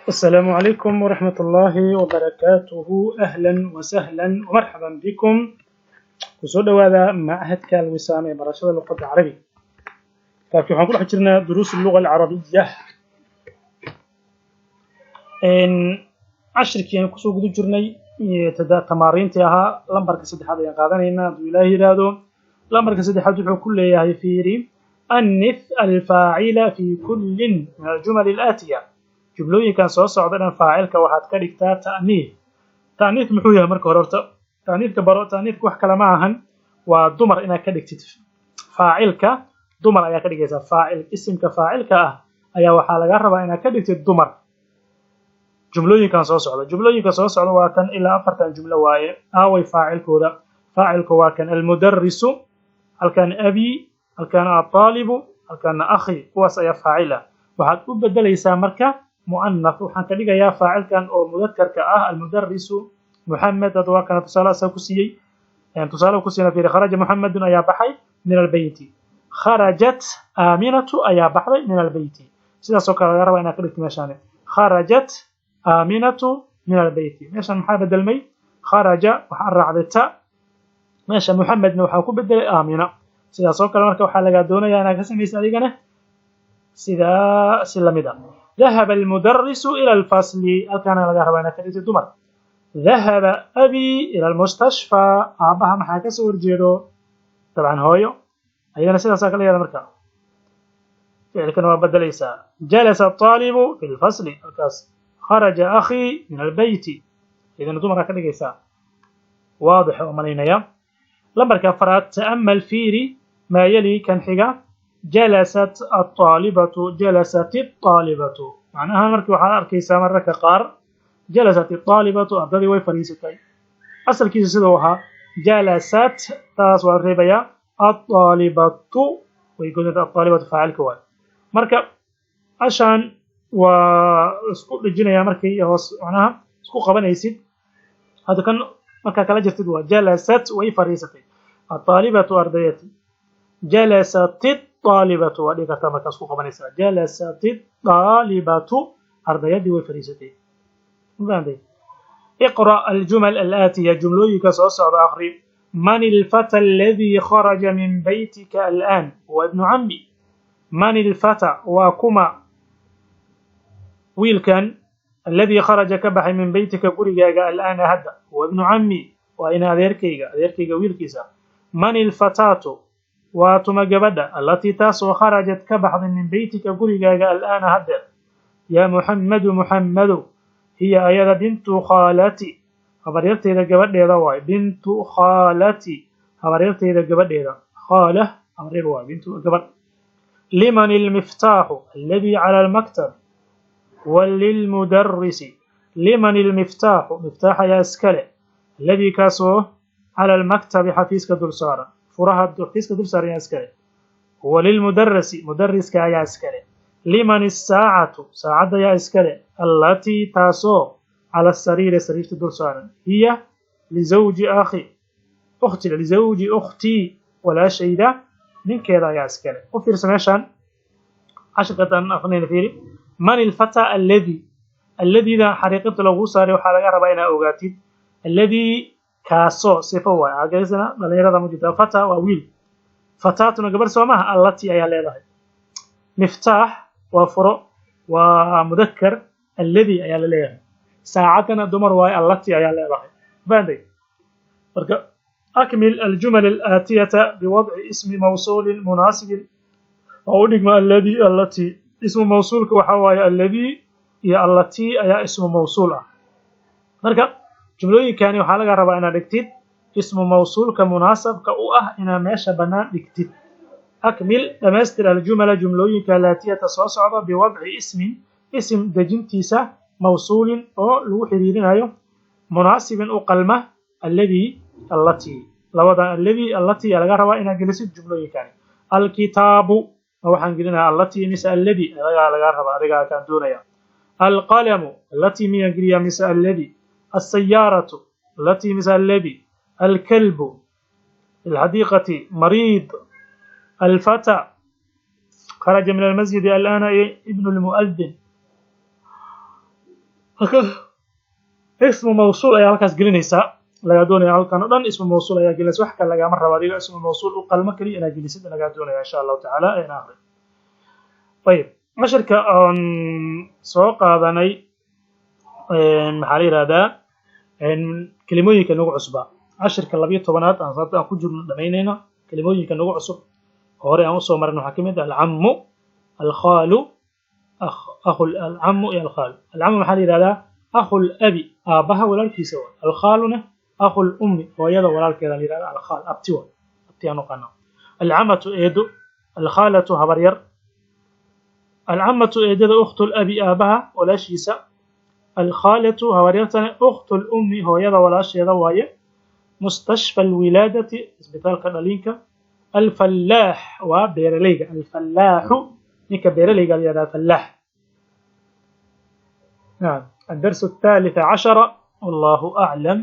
السلام عليكم ورحمة الله وبركاته. أهلا وسهلا ومرحبا بكم وسودوا هذا معهد كالوسامة برشاد اللغة العربية. فكيف نقول حجرنا دروس اللغة العربية إن عشر كيان كسوق دو جرني تمارين تيها لمبر كسد حدا يقادنا هنا دولاهي رادو لمبر كسد حدا كل يهي فيري أنث الفاعل في كل من الجمل الآتية. جملooyinkan soo socdana faacilka waxaad ka dhigtaa ta'niif muxuu yahay marka hore horta ta'niifka wax kale ma ahan waa dumar inaad ka dhigtid faacilka dumar ayaa ka dhigaysaa isimka faacilka ah ayaa waxaa laga rabaa inaad ka dhigtid dumar jumlooyinkan soo socda waa kan ilaa 4 jumlo waaye aaway faacilku waa kan almudarrisu halkan abi halkan at-talibu halkan akhi kuwaas ayaa faacila waxaad u bedelaysaa marka مؤنث وحن كدغا يا فاعل كان او مذكر كاه المدرس محمد ادوا كان تصاله سكسيي يعني تصاله كسينا في خرج محمد يا بحي من البيت خرجت آمنة يا بحي من البيت سيده سو كلا ربا انا كدغت ميشان خرجت آمنة من البيت ميشان maxaa bedelmay kharaja waxa raacdata meesha محمد waxa ku bedelay آمنة sida soo kala marka waxa laga doonayaa inaad ka sameeyso adigana sida silamida ذهب المدرس إلى الفصل كان لغا ربا inaa ka dhigtid dumar ذهب أبي إلى المستشفى aabaha maxaa ka soo horjeedo طبعا hooyo ayana sidaas kala yeelay marka ficilkan waa bedelaysaa جلس الطالب في الفصل halkaas خرج أخي من البيت idan dumar ka dhigaysaa واضح oo malaynaya lambarka afraad تأمل فيري ما يلي kan xiga جلست الطالبة معناها markii waxa arkaysaa marka qaar جلست الطالبة ardadii way fariisatay asalkiisa sidoo ahaa جلست taas waa reebaya الطالبة way goonta الطالبة faacilka waa marka ashan waa isku dhijinaya markii hoos macnaha isku qabanaysid hada kan marka kala jirtid waa جلست way fariisatay الطالبة ardayati جلست الطالبة ودي كتابة كسو قبنيسا جلست الطالبة أرضيدي وفريستي اقرأ الجمل الآتية جملويك سأصعد آخر من الفتى الذي خرج من بيتك الآن هو ابن عمي من الفتى وكما ويلكن الذي خرج كبح من بيتك قريقا الآن هذا هو ابن عمي وإن أذيركيقا ويلكيسا من الفتاة واتما جبدا التي تاسو خرجت كبحض من بيتك قريقا الآن هدى يا محمد هي أيضا بنت خالتي خبريرتي إذا جبدا يضوي بنت خالتي خبريرتي إذا جبدا يضوي خالة خبريروا بنت جبدا لمن المفتاح الذي على المكتب وللمدرس لمن المفتاح مفتاح يا اسكالي الذي كاسو على المكتب حفيزك درسارا furaha xafiiska dul saaran askari huwa lilmudarrisi mudarriska ayaa askari liman as-saa'atu saacada ayaa askari allati taasoo ala sariirta dul saaran hiya lizawji akhi lizawji ukhti wala shayda ninkeeda ayaa askari u fiirsa meeshan ashqatan aqnina fiiri man al-fata alladhi da xariiqada lagu saaray waxa laga rabaa inaad ogaatid alladhi كاسو صفه waa ageysana dhalinyarada mujida fata waa wiil fataatuna gabar Soomaha allati ayaa leedahay miftaax waa furo waa mudakkar alladhi ayaa leeyahay saacadana dumar waa allati ayaa leedahay baanday marka akmil aljumal alatiyata biwad'i ismi mawsul munasib oo dhigma alladhi allati ismu mawsulka waxa waaye alladhi iyo allati ayaa ismu mawsul ah marka jumlooyinkani waxa laga rabaa inaad dhigtid ismu mawsulka munaasabka u ah ina meesha banaan dhigtid akmil dhameystir aljumla jumlooyinka laatiyata soo socda biwad'i ism dajintiisa mawsulin oo lagu xiriirinayo munaasibin u qalma alladhi allati labada alladhi allati laga rabaa inaad gelisid jumlooyinkani alkitaabu waxaan gelinaa allati misa alladhi laga rabaa adiga kan doonaya alqalamu allati miyan geliya misa alladhi السيارة التي مثل الذي الكلب الحديقة مريض الفتى خرج من المسجد الآن ابن المؤذن اسم موصول أي halkaas gelinaysaa laga doonaya halkan oo dhan ismu mawsuul ayaa gelinaysa wax kale lagama rabo adiga ismu mawsuul u qalma kaliya inaad gelisid laga doonaya insha Allah ta'ala ayna akhri طيب casharka aan soo qaadanay maxaa la yiraahdaa kelimooyinka nagu cusba casharka 12aad aan sabta aan ku jirno dhameynayna kelimooyinka nagu cusub hore aan soo marnay waxa kamid ah al-ammu al-khalu akhu al-ammu iyo al-khal al-ammu maxaa la yiraahdaa akhu al-abi aabaha walaalkiisa al-khaluna akhu al-ummi hooyada walaalkeeda la yiraahdaa al-khal abtiwa abtiyano qana al-ammatu eedo al-khalatu habaryar al-ammatu eedada ukhtu al-abi aabaha walaashiisa الخالة هوريتنا أخت الأم هو يدا ولا شيء وايه مستشفى الولادة اسبتال كدلينكا الفلاح وبيرليغا الفلاح نيكا بيرليغا يدا فلاح نعم الدرس 13 والله أعلم